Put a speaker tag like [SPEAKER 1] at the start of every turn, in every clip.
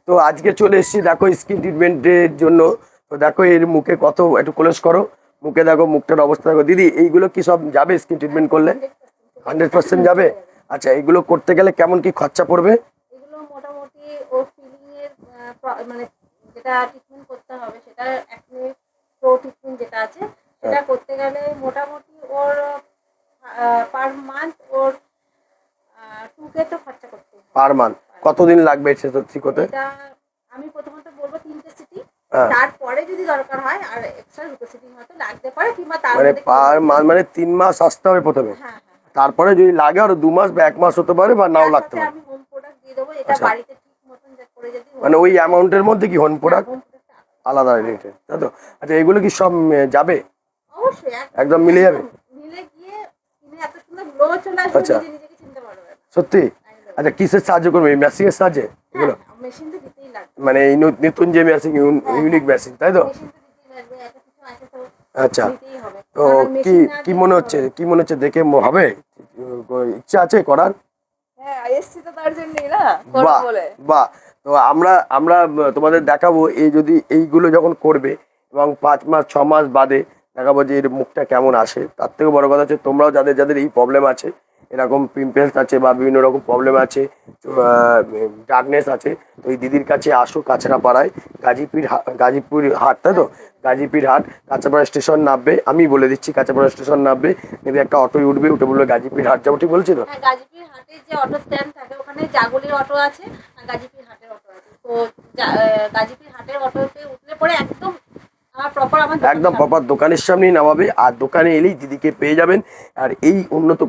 [SPEAKER 1] তো আজকে চলে এসেছি দেখো স্কিন ট্রিটমেন্টের জন্য। তো দেখো এর মুখে কত, একটু ক্লোজ করো, মুখে দেখো মুখটার অবস্থা দেখো। দিদি এইগুলো কি সব যাবে স্কিন ট্রিটমেন্ট করলে? 100% যাবে। আচ্ছা, এগুলো করতে গেলে কেমন কি খরচা পড়বে?
[SPEAKER 2] এগুলো মোটামুটি ও ফিলিং এর মানে যেটা ট্রিটমেন্ট করতে হবে সেটা অ্যাকনে প্রো ট্রিটমেন্ট যেটা আছে সেটা করতে গেলে মোটামুটি ওর পার মান্থ ওর 2K তো খরচা করতে হবে।
[SPEAKER 1] পার মান্থ কতদিন লাগবে সেটা ঠিক হতে?
[SPEAKER 2] এটা আমি প্রথমত বলবো 3টে সিটি,
[SPEAKER 1] হ্যাঁ।
[SPEAKER 2] তারপরে যদি দরকার হয় আর এক্সট্রা 2 সিটি হয়তো লাগতে পারে, কিংবা তার
[SPEAKER 1] মানে
[SPEAKER 2] মধ্যে
[SPEAKER 1] পার মান্থ মানে 3 মাস আসতে হবে প্রথমে।
[SPEAKER 2] হ্যাঁ হ্যাঁ।
[SPEAKER 1] তারপরে যদি লাগে আরো 2 মাস বা 1 মাস হতে পারে বা নাও লাগতে পারে।
[SPEAKER 2] আমি হোম প্রোডাক্ট দিয়ে দেবো, এটা
[SPEAKER 1] আচ্ছা।
[SPEAKER 2] বাড়িতে ঠিক মতন করে যদি
[SPEAKER 1] মানে ওই অ্যামাউন্টের মধ্যে কি হোম প্রোডাক্ট
[SPEAKER 2] হোম প্রোডাক্ট
[SPEAKER 1] আলাদা রেটে, তাই তো? আচ্ছা, এগুলো কি সব যাবে?
[SPEAKER 2] অবশ্যই
[SPEAKER 1] একদম মিলে যাবে?
[SPEAKER 2] মিলে গিয়ে স্কিনে এত সুন্দর গ্লো চলে আসবে,
[SPEAKER 1] আচ্ছা।
[SPEAKER 2] নিজে নিজেকে চিনতে পারবে না।
[SPEAKER 1] সত্যি?
[SPEAKER 2] একদম।
[SPEAKER 1] আচ্ছা, কিসের সাহায্য করবে? এই মেশিং এর সাহায্যে এগুলো?
[SPEAKER 2] হ্যাঁ, মেশিন তো দিতেই লাগবে।
[SPEAKER 1] মানে এই নতুন যে মেশিং, ইউনিক মেশিং, তাই তো?
[SPEAKER 2] মেশিন তো দিতেই লাগবে, এত কিছু আছে তো
[SPEAKER 1] আচ্ছা,
[SPEAKER 2] দিতেই হবে।
[SPEAKER 1] তো
[SPEAKER 2] কারণ
[SPEAKER 1] কি
[SPEAKER 2] মেশিন না
[SPEAKER 1] কি
[SPEAKER 2] দিলে
[SPEAKER 1] মনে হচ্ছে, কি মনে হচ্ছে দেখে হবে? ইচ্ছা আছে করার?
[SPEAKER 3] হ্যাঁ, এসছি তো তার জন্যই না, করবো
[SPEAKER 1] বাহ
[SPEAKER 3] বলে।
[SPEAKER 1] বাহ। তো আমরা আমরা তোমাদের দেখাবো এই যদি এইগুলো যখন করবে এবং 5 মাস 6 মাস বাদে দেখাবো যে এর মুখটা কেমন আসে। তার থেকে বড় কথা হচ্ছে তোমরাও যাদের যাদের এই প্রবলেম আছে, এরকম পিম্পলস আছে বা বিভিন্ন রকম প্রবলেম আছে, ডার্কনেস আছে, তো এই দিদির কাছে আসো। কাছড়াপাড়ায় গাজীপুর হাট, তাই তো? গাজীপুর হাট, কাঁচাপাড়া স্টেশন নামবে, আমি বলে দিচ্ছি কাঁচাপাড়া স্টেশন নামবে, নেমে একটা অটোয় উঠবে, উঠে বলবে গাজীপুর হাট যাবো, ঠিক বলছি তো?
[SPEAKER 2] হ্যাঁ, গাজীপুর হাটের যে অটো স্ট্যান্ড থাকে ওখানে জাগুলির অটো আছে আর গাজীপুর হাটের অটো আছে। তো গাজীপুর হাটের অটোতে উঠলে পরে একদম প্রপার আমার
[SPEAKER 1] একদম প্রপার দোকানের সামনেই নামাবে, আর দোকানে এলেই দিদিকে পেয়ে যাবেন। আর এই উন্নত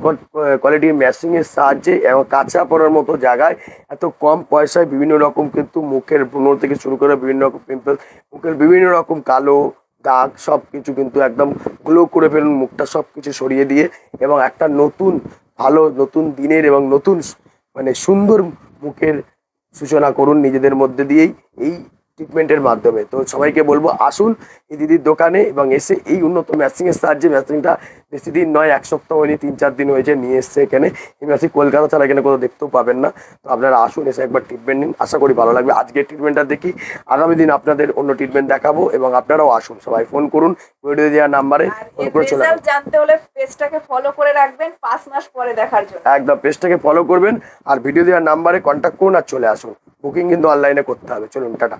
[SPEAKER 1] কোয়ালিটির মেশিনের সাহায্যে এবং কাঁচা পড়ার মতো জায়গায় এত কম পয়সায় বিভিন্ন রকম কিন্তু মুখের ব্রণ থেকে শুরু করে বিভিন্ন রকম পিম্পল, মুখের বিভিন্ন রকম কালো দাগ সব কিছু কিন্তু একদম গ্লো করে ফেলুন, মুখটা সব কিছু সরিয়ে দিয়ে, এবং একটা নতুন ভালো নতুন দিনের এবং নতুন মানে সুন্দর মুখের সূচনা করুন নিজেদের মধ্যে দিয়েই এই ট্রিটমেন্টের মাধ্যমে। তো সবাইকে বলবো আসুন এই দিদির দোকানে এবং এসে এই উন্নত মেশিনের সাহায্যে, মেশিনটা বেশি দিন নয়, 1 সপ্তাহ হয়নি, 3-4 দিন হয়েছে নিয়ে এসছে এখানে। এই মেশিন কলকাতা ছাড়া এখানে কোথাও দেখতেও পাবেন না। তো আপনারা আসুন, এসে একবার ট্রিটমেন্ট নিন, আশা করি ভালো লাগবে। আজকের ট্রিটমেন্টটা দেখি, আগামী দিন আপনাদের অন্য ট্রিটমেন্ট দেখাবো এবং আপনারাও আসুন। সবাই ফোন করুন, ভিডিও দেওয়ার নাম্বারে
[SPEAKER 3] আর
[SPEAKER 1] ফোন
[SPEAKER 3] এর
[SPEAKER 1] করে চলে
[SPEAKER 3] রেজাল্ট
[SPEAKER 1] আসুন।
[SPEAKER 3] জানতে হলে পেজটাকে ফলো করে রাখবেন 5 মাস পরে দেখার জন্য।
[SPEAKER 1] একদম পেজটাকে ফলো করবেন আর ভিডিও দেওয়ার নাম্বারে কন্ট্যাক্ট করুন আর চলে আসুন। বুকিং কিন্তু অনলাইনে করতে হবে। চলুন, টাটা।